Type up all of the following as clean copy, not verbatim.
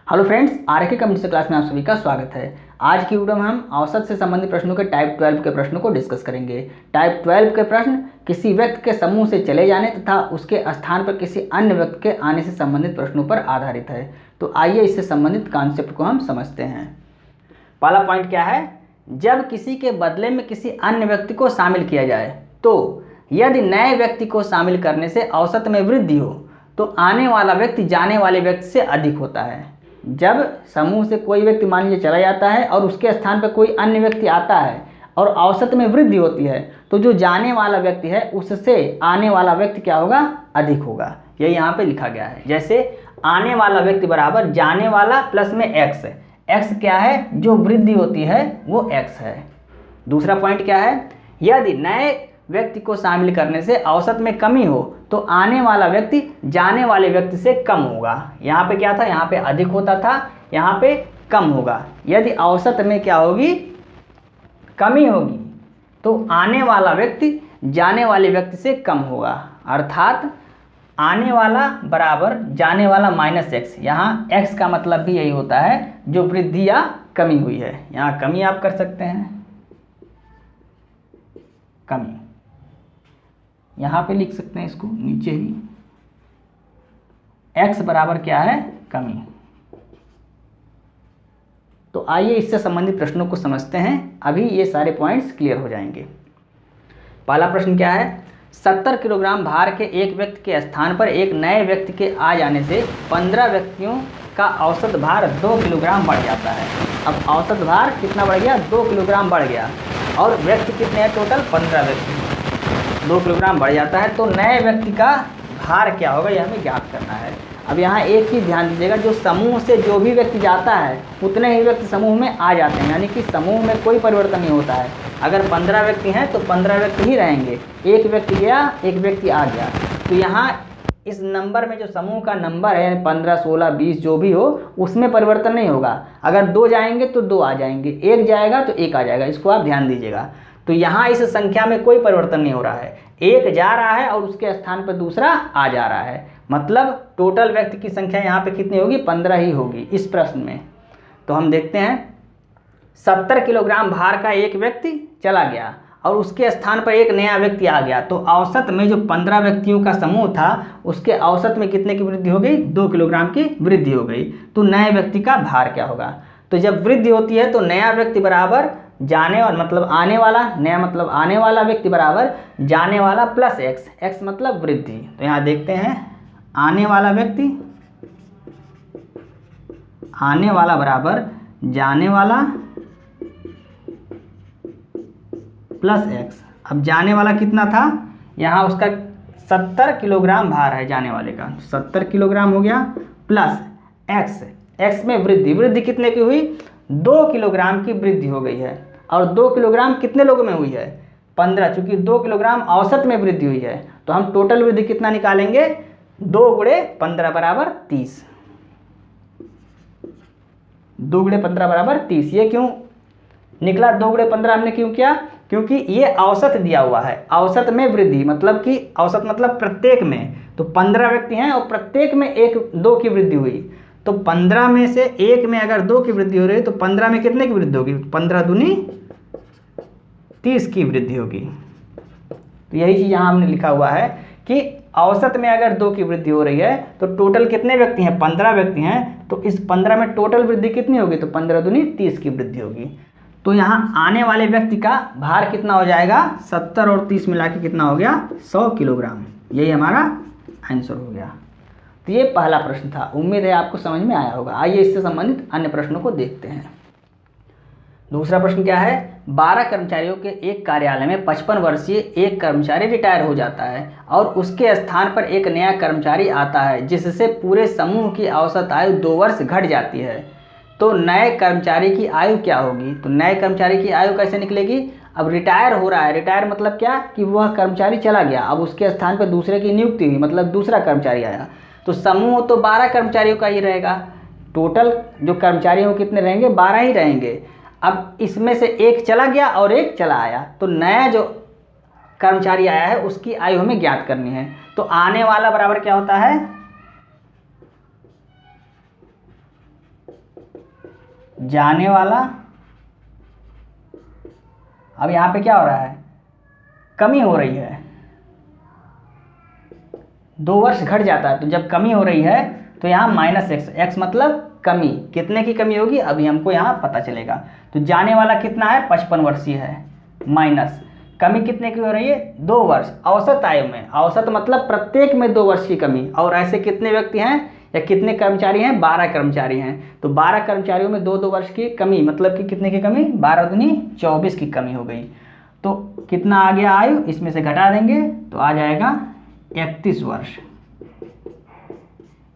Hello friends, RK computer class में आप सभी का स्वागत है। आज की वीडियो में हम औसत से संबंधित प्रश्नों के टाइप 12 के प्रश्नों को डिस्कस करेंगे। टाइप 12 के प्रश्न किसी व्यक्ति के समूह से चले जाने तथा उसके स्थान पर किसी अन्य व्यक्ति के आने से संबंधित प्रश्नों पर आधारित है। तो आइए इससे संबंधित कॉन्सेप्ट को हम समझते हैं। पहला पॉइंट क्या है, जब किसी के बदले में किसी अन्य व्यक्ति को शामिल किया जाए तो यदि नए व्यक्ति को शामिल करने से औसत में वृद्धि हो तो आने वाला व्यक्ति जाने वाले व्यक्ति से अधिक होता है। जब समूह से कोई व्यक्ति मान लीजिए चला जाता है और उसके स्थान पर कोई अन्य व्यक्ति आता है और औसत में वृद्धि होती है तो जो जाने वाला व्यक्ति है उससे आने वाला व्यक्ति क्या होगा, अधिक होगा। यही यहाँ पे लिखा गया है। जैसे आने वाला व्यक्ति बराबर जाने वाला प्लस में एक्स। एक्स क्या है, जो वृद्धि होती है वो एक्स है। दूसरा पॉइंट क्या है, यदि नए व्यक्ति को शामिल करने से औसत में कमी हो तो आने वाला व्यक्ति जाने वाले व्यक्ति से कम होगा। यहाँ पे क्या था, यहाँ पे अधिक होता था, यहाँ पे कम होगा। यदि औसत में क्या होगी, कमी होगी तो आने वाला व्यक्ति जाने वाले व्यक्ति से कम होगा। अर्थात आने वाला बराबर जाने वाला माइनस एक्स। यहाँ एक्स का मतलब भी यही होता है जो वृद्धि या कमी हुई है। यहाँ कमी आप कर सकते हैं, कमी यहाँ पे लिख सकते हैं, इसको नीचे ही x बराबर क्या है, कमी। तो आइए इससे संबंधित प्रश्नों को समझते हैं। अभी ये सारे पॉइंट्स क्लियर हो जाएंगे। पहला प्रश्न क्या है, 70 किलोग्राम भार के एक व्यक्ति के स्थान पर एक नए व्यक्ति के आ जाने से 15 व्यक्तियों का औसत भार 2 किलोग्राम बढ़ जाता है। अब औसत भार कितना बढ़ गया, 2 किलोग्राम बढ़ गया और व्यक्ति कितने हैं, टोटल 15 व्यक्ति। 2 किलोग्राम बढ़ जाता है तो नए व्यक्ति का भार क्या होगा, यह हमें ज्ञात करना है। अब यहाँ एक चीज़ ध्यान दीजिएगा, जो समूह से जो भी व्यक्ति जाता है उतने ही व्यक्ति समूह में आ जाते हैं, यानी कि समूह में कोई परिवर्तन नहीं होता है। अगर 15 व्यक्ति हैं तो 15 व्यक्ति ही रहेंगे। एक व्यक्ति गया, एक व्यक्ति आ गया, तो यहाँ इस नंबर में जो समूह का नंबर है 15, 16, 20 जो भी हो उसमें परिवर्तन नहीं होगा। अगर 2 जाएंगे तो 2 आ जाएंगे, 1 जाएगा तो 1 आ जाएगा। इसको आप ध्यान दीजिएगा। तो यहाँ इस संख्या में कोई परिवर्तन नहीं हो रहा है। एक जा रहा है और उसके स्थान पर दूसरा आ जा रहा है, मतलब टोटल व्यक्ति की संख्या यहाँ पे कितनी होगी, 15 ही होगी इस प्रश्न में। तो हम देखते हैं, 70 किलोग्राम भार का एक व्यक्ति चला गया और उसके स्थान पर एक नया व्यक्ति आ गया तो औसत में जो 15 व्यक्तियों का समूह था उसके औसत में कितने की वृद्धि हो गई, 2 किलोग्राम की वृद्धि हो गई। तो नए व्यक्ति का भार क्या होगा, तो जब वृद्धि होती है तो नया व्यक्ति बराबर जाने वाला मतलब आने वाला, नया मतलब आने वाला व्यक्ति बराबर जाने वाला प्लस एक्स। एक्स मतलब वृद्धि। तो यहाँ देखते हैं, आने वाला व्यक्ति, आने वाला बराबर जाने वाला प्लस एक्स। अब जाने वाला कितना था, यहाँ उसका 70 किलोग्राम भार है जाने वाले का, 70 किलोग्राम हो गया प्लस एक्स। एक्स में वृद्धि, वृद्धि कितने की हुई, 2 किलोग्राम की वृद्धि हो गई है। और 2 किलोग्राम कितने लोगों में हुई है, 15। चूंकि 2 किलोग्राम औसत में वृद्धि हुई है तो हम टोटल वृद्धि कितना निकालेंगे, 2 गुणे 15 बराबर 30। 2 गुणे 15 बराबर 30। ये क्यों निकला 2 गुणे 15 हमने क्यों किया, क्योंकि ये औसत दिया हुआ है। औसत में वृद्धि मतलब कि औसत मतलब प्रत्येक में, तो 15 व्यक्ति हैं और प्रत्येक में 1-2 की वृद्धि हुई। तो 15 में से 1 में अगर 2 की वृद्धि हो रही है तो 15 में कितने की वृद्धि होगी, 15 दूनी 30 की वृद्धि होगी। तो यही चीज़ यहाँ हमने लिखा हुआ है कि औसत में अगर 2 की वृद्धि हो रही है तो टोटल कितने व्यक्ति हैं, 15 व्यक्ति हैं। तो इस 15 में टोटल वृद्धि कितनी होगी, तो 15 दूनी 30 की वृद्धि होगी। तो यहाँ आने वाले व्यक्ति का भार कितना हो जाएगा, 70 और 30 मिला के कितना हो गया, 100 किलोग्राम। यही हमारा आंसर हो गया। तो ये पहला प्रश्न था। उम्मीद है आपको समझ में आया होगा। आइए इससे संबंधित अन्य प्रश्नों को देखते हैं। दूसरा प्रश्न क्या है, 12 कर्मचारियों के एक कार्यालय में 55 वर्षीय एक कर्मचारी रिटायर हो जाता है और उसके स्थान पर एक नया कर्मचारी आता है जिससे पूरे समूह की औसत आयु 2 वर्ष घट जाती है। तो नए कर्मचारी की आयु क्या होगी, तो नए कर्मचारी की आयु कैसे निकलेगी। अब रिटायर हो रहा है, रिटायर मतलब क्या कि वह कर्मचारी चला गया, अब उसके स्थान पर दूसरे की नियुक्ति हुई, मतलब दूसरा कर्मचारी आया। तो समूह तो 12 कर्मचारियों का ही रहेगा। टोटल जो कर्मचारी हो कितने रहेंगे, 12 ही रहेंगे। अब इसमें से एक चला गया और एक चला आया, तो नया जो कर्मचारी आया है उसकी आयु हमें ज्ञात करनी है। तो आने वाला बराबर क्या होता है, जाने वाला, अब यहाँ पे क्या हो रहा है, कमी हो रही है, 2 वर्ष घट जाता है, तो जब कमी हो रही है तो यहाँ माइनस एक्स, एक्स मतलब कमी, कितने की कमी होगी अभी हमको यहाँ पता चलेगा। तो जाने वाला कितना है, 55 वर्षीय है, माइनस कमी कितने की हो रही है, 2 वर्ष, औसत आयु में, औसत मतलब प्रत्येक में 2 वर्ष की कमी, और ऐसे कितने व्यक्ति हैं या कितने कर्मचारी हैं, 12 कर्मचारी हैं, तो 12 कर्मचारियों में 2-2 वर्ष की कमी, मतलब कि कितने की कमी, 12 दूनी 24 की कमी हो गई। तो कितना आ गया आयु, इसमें से घटा देंगे तो आ जाएगा 31 वर्ष,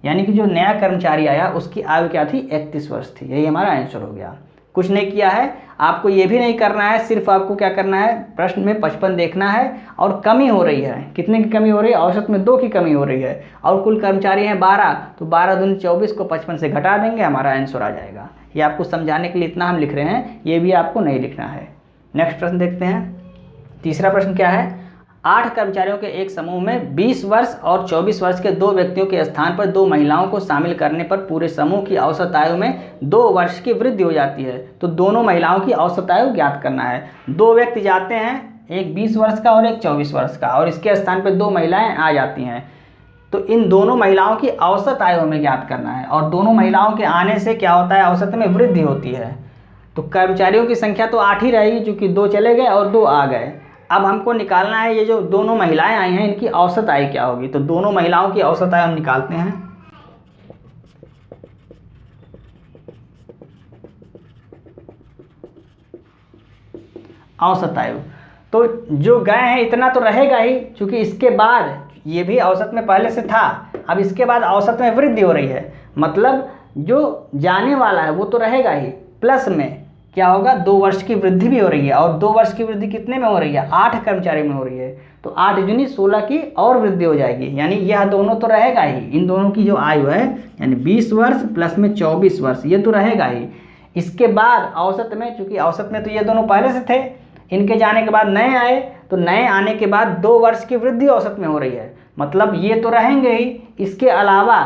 यानी कि जो नया कर्मचारी आया उसकी आयु क्या थी, 31 वर्ष थी। यही हमारा आंसर हो गया। कुछ नहीं किया है, आपको ये भी नहीं करना है, सिर्फ आपको क्या करना है, प्रश्न में 55 देखना है और कमी हो रही है, कितने की कमी हो रही है, औसत में 2 की कमी हो रही है, और कुल कर्मचारी हैं 12, तो 12 दूनी 24 को 55 से घटा देंगे, हमारा आंसर आ जाएगा। ये आपको समझाने के लिए इतना हम लिख रहे हैं, ये भी आपको नहीं लिखना है। नेक्स्ट प्रश्न देखते हैं। तीसरा प्रश्न क्या है, 8 कर्मचारियों के एक समूह में 20 वर्ष और 24 वर्ष के 2 व्यक्तियों के स्थान पर 2 महिलाओं को शामिल करने पर पूरे समूह की औसत आयु में 2 वर्ष की वृद्धि हो जाती है। तो दोनों महिलाओं की औसत आयु ज्ञात करना है। 2 व्यक्ति जाते हैं, एक 20 वर्ष का और एक 24 वर्ष का, और इसके स्थान पर 2 महिलाएं आ जाती हैं। तो इन दोनों महिलाओं की औसत आयु हमें ज्ञात करना है, और दोनों महिलाओं के आने से क्या होता है, औसत में वृद्धि होती है। तो कर्मचारियों की संख्या तो 8 ही रहेगी, चूँकि 2 चले गए और 2 आ गए। अब हमको निकालना है ये जो दोनों महिलाएं आई हैं इनकी औसत आयु क्या होगी। तो दोनों महिलाओं की औसत आयु हम निकालते हैं। औसत आयु तो जो गए हैं इतना तो रहेगा ही, क्योंकि इसके बाद ये भी औसत में पहले से था, अब इसके बाद औसत में वृद्धि हो रही है, मतलब जो जाने वाला है वो तो रहेगा ही, प्लस में क्या होगा, 2 वर्ष की वृद्धि भी हो रही है। और 2 वर्ष की वृद्धि कितने में हो रही है, 8 कर्मचारी में हो रही है, तो 8 दूनी 16 की और वृद्धि हो जाएगी, यानी यह दोनों तो रहेगा ही। इन दोनों की जो आयु है यानी 20 वर्ष प्लस में 24 वर्ष, ये तो रहेगा ही। इसके बाद औसत में, चूंकि औसत में तो ये दोनों पहले से थे, इनके जाने के बाद नए आए, तो नए आने के बाद 2 वर्ष की वृद्धि औसत में हो रही है, मतलब ये तो रहेंगे ही, इसके अलावा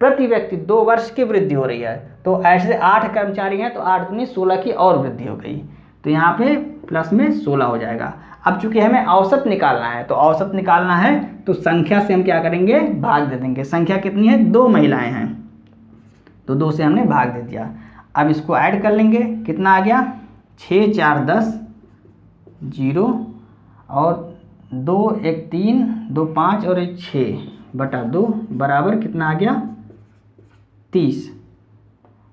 प्रति व्यक्ति 2 वर्ष की वृद्धि हो रही है। तो ऐसे 8 कर्मचारी हैं, तो 8 दूनी 16 की और वृद्धि हो गई, तो यहाँ पे प्लस में 16 हो जाएगा। अब चूंकि हमें औसत निकालना है, तो औसत निकालना है तो संख्या से हम क्या करेंगे, भाग दे देंगे। संख्या कितनी है, 2 महिलाएं हैं, तो 2 से हमने भाग दे दिया। अब इसको ऐड कर लेंगे, कितना आ गया, 6 4 10 0 और 2 1 3 2 5 और 1 6/2 बराबर कितना आ गया, 30।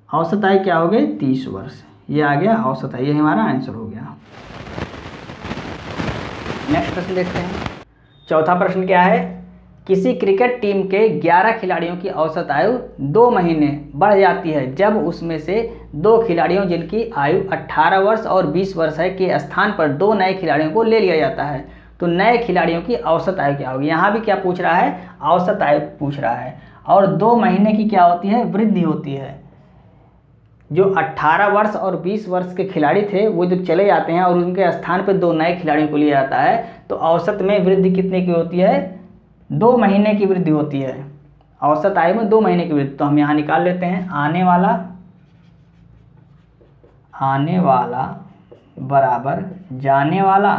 औसत आयु क्या हो गई, 30 वर्ष। ये आ गया औसत आयु, ये हमारा आंसर हो गया। नेक्स्ट प्रश्न देखते हैं। चौथा प्रश्न क्या है, किसी क्रिकेट टीम के 11 खिलाड़ियों की औसत आयु 2 महीने बढ़ जाती है जब उसमें से 2 खिलाड़ियों जिनकी आयु 18 वर्ष और 20 वर्ष है के स्थान पर 2 नए खिलाड़ियों को ले लिया जाता है। तो नए खिलाड़ियों की औसत आयु क्या होगी। यहाँ भी क्या पूछ रहा है, औसत आयु पूछ रहा है, और 2 महीने की क्या होती है, वृद्धि होती है। जो 18 वर्ष और 20 वर्ष के खिलाड़ी थे वो जब चले जाते हैं और उनके स्थान पर 2 नए खिलाड़ियों को लिया जाता है, तो औसत में वृद्धि कितने की होती है, 2 महीने की वृद्धि होती है। औसत आयु में 2 महीने की वृद्धि, तो हम यहाँ निकाल लेते हैं, आने वाला बराबर जाने वाला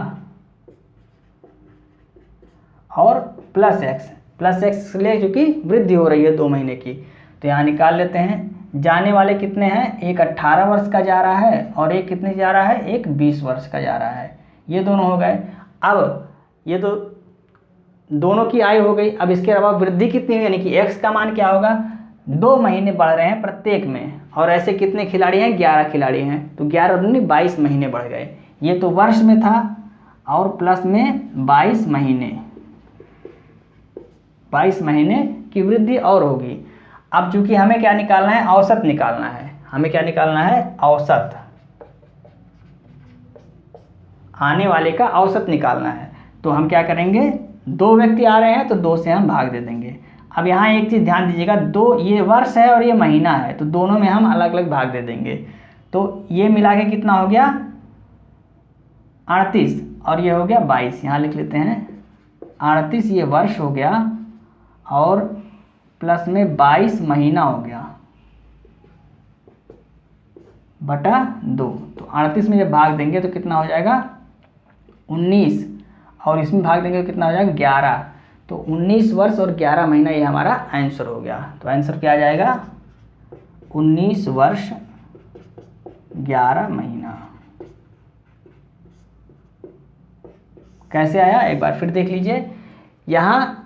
और प्लस एक्स ले, चूँकि वृद्धि हो रही है 2 महीने की, तो यहाँ निकाल लेते हैं। जाने वाले कितने हैं, एक 18 वर्ष का जा रहा है और एक कितने जा रहा है, एक 20 वर्ष का जा रहा है, ये दोनों हो गए। अब ये तो दोनों की आयु हो गई। अब इसके अलावा वृद्धि कितनी हुई, यानी कि x का मान क्या होगा, 2 महीने बढ़ रहे हैं प्रत्येक में, और ऐसे कितने खिलाड़ी हैं, 11 खिलाड़ी हैं, तो 11 दूनी 22 महीने बढ़ गए। ये तो वर्ष में था, और प्लस में 22 महीने की वृद्धि और होगी। अब चूंकि हमें क्या निकालना है, औसत निकालना है। हमें क्या निकालना है, औसत, आने वाले का औसत निकालना है। तो हम क्या करेंगे, 2 व्यक्ति आ रहे हैं तो 2 से हम भाग दे देंगे। अब यहाँ एक चीज़ ध्यान दीजिएगा, 2 ये वर्ष है और ये महीना है, तो दोनों में हम अलग अलग भाग दे देंगे। तो ये मिला के कितना हो गया, 38, और ये हो गया 22। यहाँ लिख लेते हैं 38, ये वर्ष हो गया, और प्लस में 22 महीना हो गया, 2। तो 38 में जब भाग देंगे तो कितना हो जाएगा 19, और इसमें भाग देंगे तो कितना हो जाएगा 11। तो 19 वर्ष और 11 महीना ये हमारा आंसर हो गया। तो आंसर क्या आ जाएगा 19 वर्ष 11 महीना। कैसे आया एक बार फिर देख लीजिए। यहाँ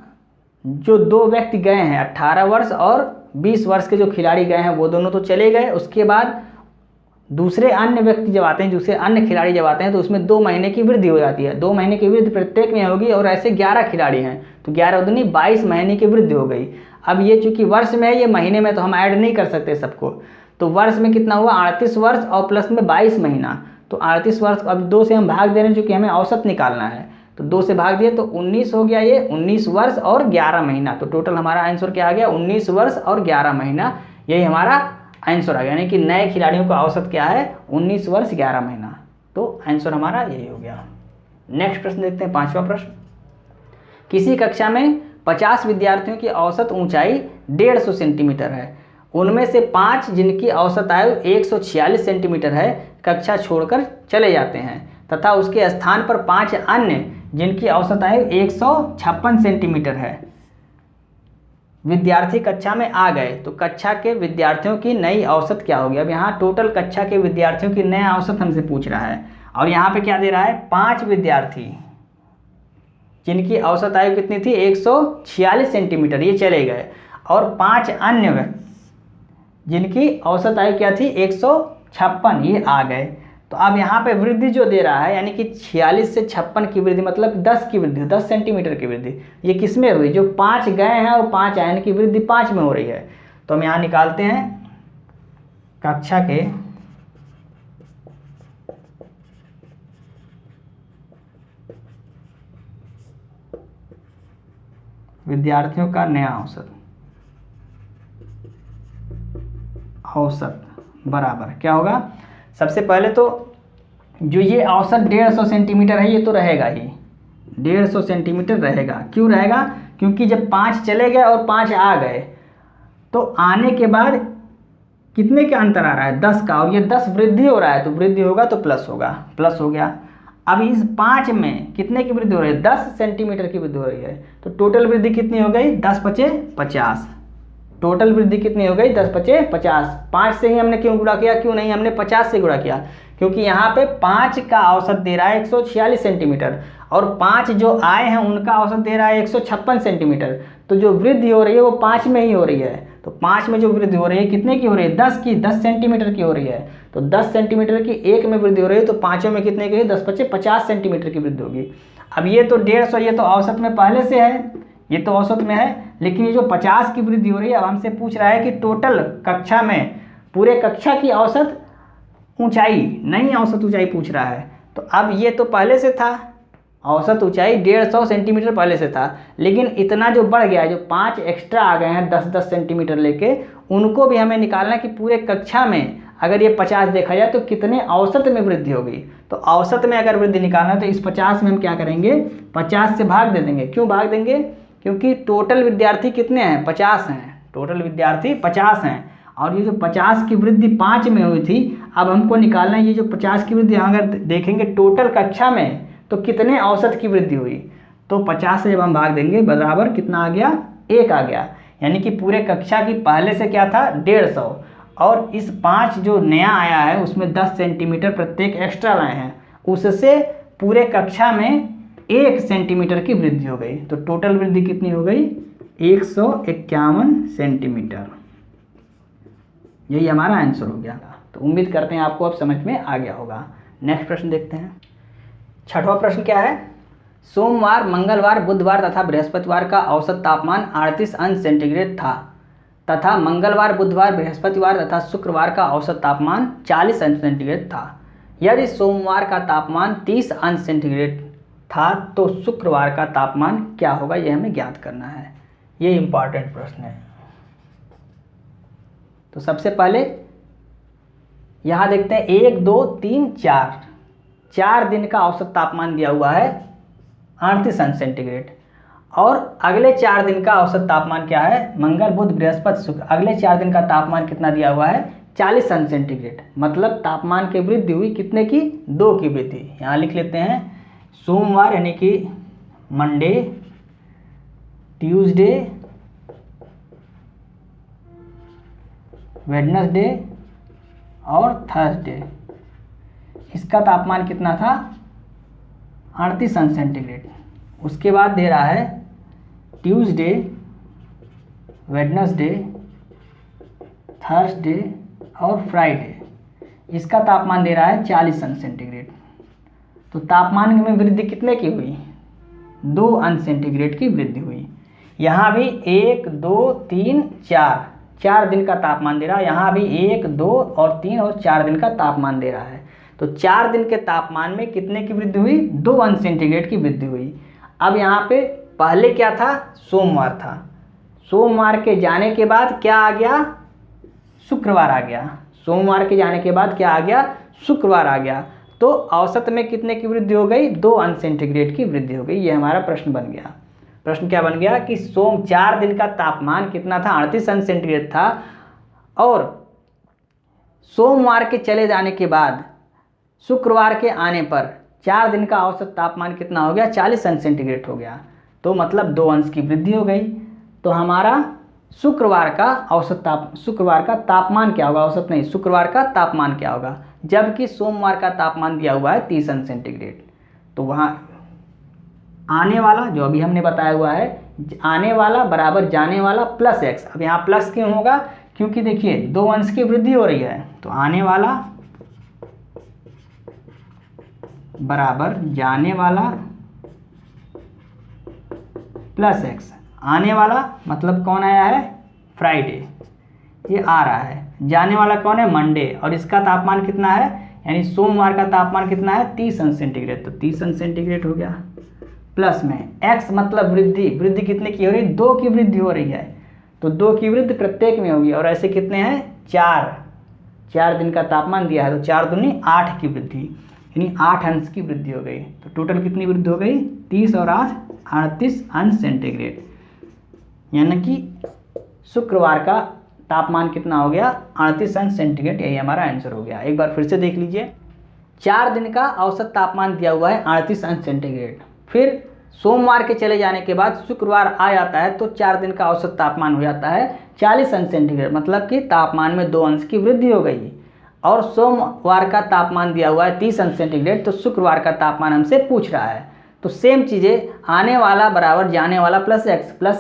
जो दो व्यक्ति गए हैं 18 वर्ष और 20 वर्ष के जो खिलाड़ी गए हैं वो दोनों तो चले गए। उसके बाद दूसरे अन्य व्यक्ति जब आते हैं, दूसरे अन्य खिलाड़ी जब आते हैं तो उसमें 2 महीने की वृद्धि हो जाती है। 2 महीने की वृद्धि प्रत्येक में होगी और ऐसे 11 खिलाड़ी हैं तो 11 दूनी 22 महीने की वृद्धि हो गई। अब ये चूंकि वर्ष में है, ये महीने में तो हम ऐड नहीं कर सकते सबको। तो वर्ष में कितना हुआ 38 वर्ष और प्लस में 22 महीना। तो 38 वर्ष अब 2 से हम भाग दे रहे हैं चूँकि हमें औसत निकालना है। तो 2 से भाग दिए तो 19 हो गया, ये 19 वर्ष और 11 महीना। तो टोटल हमारा आंसर क्या आ गया 19 वर्ष और 11 महीना। यही हमारा आंसर आ गया, यानी कि नए खिलाड़ियों का औसत क्या है 19 वर्ष 11 महीना। तो आंसर हमारा यही हो गया। नेक्स्ट प्रश्न देखते हैं, 5वां प्रश्न। किसी कक्षा में 50 विद्यार्थियों की औसत ऊंचाई 150 सेंटीमीटर है। उनमें से 5 जिनकी औसत आयु 146 सेंटीमीटर है कक्षा छोड़कर चले जाते हैं तथा उसके स्थान पर 5 अन्य जिनकी औसत आयु 156 सेंटीमीटर है विद्यार्थी कक्षा में आ गए। तो कक्षा के विद्यार्थियों की नई औसत क्या होगी। अब यहाँ टोटल कक्षा के विद्यार्थियों की नई औसत हमसे पूछ रहा है और यहाँ पे क्या दे रहा है 5 विद्यार्थी जिनकी औसत आयु कितनी थी 146 सेंटीमीटर, ये चले गए, और 5 अन्य व्यक्ति जिनकी औसत आयु क्या थी 156, ये आ गए। तो अब यहाँ पे वृद्धि जो दे रहा है यानी कि 46 से 56 की वृद्धि मतलब 10 की वृद्धि, 10 सेंटीमीटर की वृद्धि, ये किस में हुई जो 5 गए हैं और 5 आए, यानी कि वृद्धि 5 में हो रही है। तो हम यहाँ निकालते हैं कक्षा के विद्यार्थियों का नया औसत बराबर क्या होगा। सबसे पहले तो जो ये औसत 150 सेंटीमीटर है ये तो रहेगा ही, 150 सेंटीमीटर रहेगा। क्यों रहेगा, क्योंकि जब 5 चले गए और 5 आ गए तो आने के बाद कितने का अंतर आ रहा है 10 का, और ये 10 वृद्धि हो रहा है तो वृद्धि होगा तो प्लस होगा, प्लस हो गया। अब इस 5 में कितने की वृद्धि हो रही है 10 सेंटीमीटर की वृद्धि हो रही है। तो टोटल वृद्धि कितनी हो गई 10 पचे 50। टोटल वृद्धि कितनी हो गई 10 पचे 50। 5 से ही हमने क्यों गुणा किया, क्यों नहीं हमने 50 से गुणा किया, क्योंकि यहाँ पे 5 का औसत दे रहा है 146 सेंटीमीटर और 5 जो आए हैं उनका औसत दे रहा है 156 सेंटीमीटर। तो जो वृद्धि हो रही है वो 5 में ही हो रही है। तो 5 में जो वृद्धि हो रही है कितने की हो रही है 10 की, 10 सेंटीमीटर की हो रही है। तो 10 सेंटीमीटर की एक में वृद्धि हो रही है तो पाँचों में कितने की 10 पचे 50 सेंटीमीटर की वृद्धि होगी। अब ये तो 150 ये तो औसत में पहले से है, ये तो औसत में है, लेकिन ये जो 50 की वृद्धि हो रही है अब हमसे पूछ रहा है कि टोटल कक्षा में पूरे कक्षा की औसत ऊंचाई, नई औसत ऊंचाई पूछ रहा है। तो अब ये तो पहले से था, औसत ऊंचाई 150 सेंटीमीटर पहले से था, लेकिन इतना जो बढ़ गया है, जो 5 एक्स्ट्रा आ गए हैं 10-10 सेंटीमीटर लेके, उनको भी हमें निकालना है कि पूरे कक्षा में अगर ये 50 देखा जाए तो कितने औसत में वृद्धि होगी। तो औसत में अगर वृद्धि निकालना है तो इस 50 में हम क्या करेंगे 50 से भाग दे देंगे। क्यों भाग देंगे, क्योंकि टोटल विद्यार्थी कितने हैं 50 हैं, टोटल विद्यार्थी 50 हैं और ये जो 50 की वृद्धि 5 में हुई थी, अब हमको निकालना है ये जो 50 की वृद्धि अगर देखेंगे टोटल कक्षा में तो कितने औसत की वृद्धि हुई। तो 50 से जब हम भाग देंगे बराबर कितना आ गया 1 आ गया, यानी कि पूरे कक्षा की पहले से क्या था 150 और इस 5 जो नया आया है उसमें 10 सेंटीमीटर प्रत्येक एक्स्ट्रा लाए हैं, उससे पूरे कक्षा में 1 सेंटीमीटर की वृद्धि हो गई। तो टोटल वृद्धि कितनी हो गई 151 सेंटीमीटर। यही हमारा आंसर हो गया। तो उम्मीद करते हैं आपको अब समझ में आ गया होगा। नेक्स्ट प्रश्न देखते हैं। 6वां प्रश्न क्या है, सोमवार, मंगलवार, बुधवार तथा बृहस्पतिवार का औसत तापमान 38 अंश सेंटीग्रेड था तथा मंगलवार, बुधवार, बृहस्पतिवार तथा शुक्रवार का औसत तापमान 40 अंश सेंटीग्रेड था। यदि सोमवार का तापमान 30 अंश सेंटीग्रेड था तो शुक्रवार का तापमान क्या होगा, यह हमें ज्ञात करना है। ये इंपॉर्टेंट प्रश्न है। तो सबसे पहले यहाँ देखते हैं 1, 2, 3, 4 दिन का औसत तापमान दिया हुआ है 38 अंश सेंटीग्रेड और अगले 4 दिन का औसत तापमान क्या है, मंगल, बुध, बृहस्पति, शुक्र, अगले 4 दिन का तापमान कितना दिया हुआ है 40 अंश सेंटीग्रेड, मतलब तापमान की वृद्धि हुई कितने की, 2 की वृद्धि। यहाँ लिख लेते हैं सोमवार यानी कि मंडे, ट्यूसडे, वेडनेसडे और थर्सडे, इसका तापमान कितना था, 38 अंश सेंटीग्रेड। उसके बाद दे रहा है ट्यूसडे, वेडनेसडे, थर्सडे और फ्राइडे, इसका तापमान दे रहा है 40 अंश सेंटीग्रेड। तो तापमान में वृद्धि कितने की हुई, 2 अंश सेंटीग्रेड की वृद्धि हुई। यहाँ भी 1, 2, 3, 4 दिन का तापमान दे रहा है। यहाँ भी 1, 2 और 3 और 4 दिन का तापमान दे रहा है। तो 4 दिन के तापमान में कितने की वृद्धि हुई, 2 अंश सेंटीग्रेड की वृद्धि हुई। अब यहाँ पे पहले क्या था, सोमवार था, सोमवार के जाने के बाद क्या आ गया, शुक्रवार आ गया। सोमवार के जाने के बाद क्या आ गया, शुक्रवार आ गया। तो औसत में कितने की वृद्धि हो गई, 2 अंश सेंटीग्रेड की वृद्धि हो गई। ये हमारा प्रश्न बन गया। प्रश्न क्या बन गया कि 4 दिन का तापमान कितना था, 38 अंश सेंटीग्रेड था, और सोमवार के चले जाने के बाद शुक्रवार के आने पर 4 दिन का औसत तापमान कितना हो गया, 40 अंश सेंटीग्रेड हो गया। तो मतलब 2 अंश की वृद्धि हो गई। तो हमारा शुक्रवार का तापमान क्या होगा, औसत नहीं, शुक्रवार का तापमान क्या होगा, जबकि सोमवार का तापमान दिया हुआ है 30 अंश सेंटीग्रेड। तो वहाँ आने वाला जो अभी हमने बताया हुआ है, आने वाला बराबर जाने वाला प्लस x। अब यहाँ प्लस क्यों होगा, क्योंकि देखिए 2 अंश की वृद्धि हो रही है। तो आने वाला बराबर जाने वाला प्लस x। आने वाला मतलब कौन आया है, फ्राइडे, ये आ रहा है। जाने वाला कौन है, मंडे, और इसका तापमान कितना है, यानी सोमवार का तापमान कितना है, 30 अंश सेंटीग्रेड। तो 30 अंश सेंटीग्रेड हो गया। प्लस में x मतलब वृद्धि कितने की हो रही है, 2 की वृद्धि हो रही है। तो 2 की वृद्धि प्रत्येक में होगी, और ऐसे कितने हैं, 4 दिन का तापमान दिया है। तो 4 दूनी 8 की वृद्धि, यानी 8 अंश की वृद्धि हो गई। तो टोटल कितनी वृद्धि हो गई, 30 और 8 38 अंश सेंटीग्रेड। यानी कि शुक्रवार का तापमान कितना हो गया, 38 अंश सेंटीग्रेड। यही हमारा आंसर हो गया। एक बार फिर से देख लीजिए, 4 दिन का औसत तापमान दिया हुआ है 38 अंश सेंटीग्रेड। फिर सोमवार के चले जाने के बाद शुक्रवार आ जाता है, तो 4 दिन का औसत तापमान हो जाता है 40 अंश सेंटीग्रेड, मतलब कि तापमान में 2 अंश की वृद्धि हो गई। और सोमवार का तापमान दिया हुआ है 30 अंश सेंटीग्रेड, तो शुक्रवार का तापमान हमसे पूछ रहा है। तो सेम चीज़ें, आने वाला बराबर जाने वाला प्लस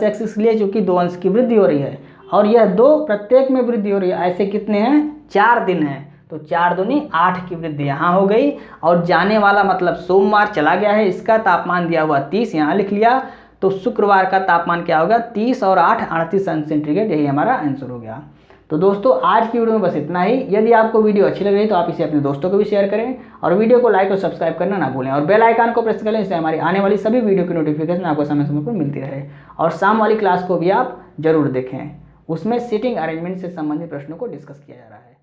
एक्स इसलिए क्योंकि 2 अंश की वृद्धि हो रही है, और यह 2 प्रत्येक में वृद्धि हो रही है। ऐसे कितने हैं, 4 दिन हैं। तो 4 दूनी 8 की वृद्धि यहाँ हो गई। और जाने वाला मतलब सोमवार चला गया है, इसका तापमान दिया हुआ 30, यहाँ लिख लिया। तो शुक्रवार का तापमान क्या होगा, 30 और 8 38 अंश सेंटीग्रेड। यही हमारा आंसर हो गया। तो दोस्तों आज की वीडियो में बस इतना ही। यदि आपको वीडियो अच्छी लग रही है तो आप इसे अपने दोस्तों को भी शेयर करें, और वीडियो को लाइक और सब्सक्राइब करना ना भूलें, और बेल आइकन को प्रेस करें, इससे हमारी आने वाली सभी वीडियो की नोटिफिकेशन आपको समय समय पर मिलती रहे। और शाम वाली क्लास को भी आप जरूर देखें, उसमें सीटिंग अरेंजमेंट से संबंधित प्रश्नों को डिस्कस किया जा रहा है।